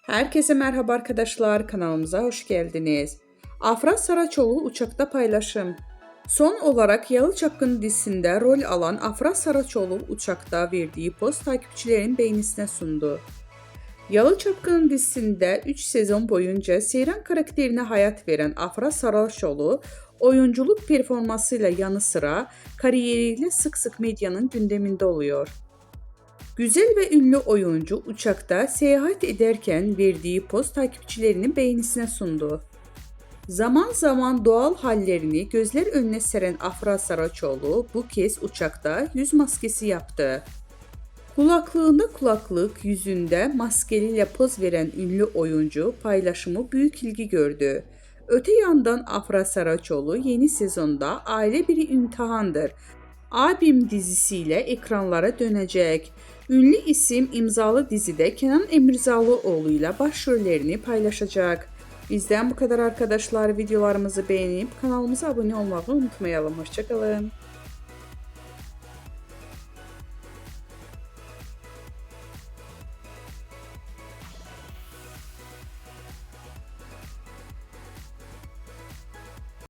Herkese merhaba arkadaşlar, kanalımıza hoş geldiniz. Afra Saraçoğlu uçakta paylaşım. Son olarak Yalı Çapkını dizisinde rol alan Afra Saraçoğlu uçakta verdiği post takipçilerin beğenisine sundu. Yalı Çapkını dizisinde 3 sezon boyunca Seyran karakterine hayat veren Afra Saraçoğlu, oyunculuk performansıyla yanı sıra kariyeriyle sık sık medyanın gündeminde oluyor. Güzel ve ünlü oyuncu uçakta seyahat ederken verdiği poz takipçilerinin beğenisine sundu. Zaman zaman doğal hallerini gözler önüne seren Afra Saraçoğlu bu kez uçakta yüz maskesi yaptı. Kulaklığında kulaklık, yüzünde maskeliyle poz veren ünlü oyuncu paylaşımı büyük ilgi gördü. Öte yandan Afra Saraçoğlu yeni sezonda Aile Bir İmtihandır Abim dizisiyle ekranlara dönecek. Ünlü isim imzalı dizide Kenan Emirzalıoğlu ile başrollerini paylaşacak. Bizden bu kadar arkadaşlar. Videolarımızı beğenip kanalımıza abone olmayı unutmayalım. Hoşça kalın.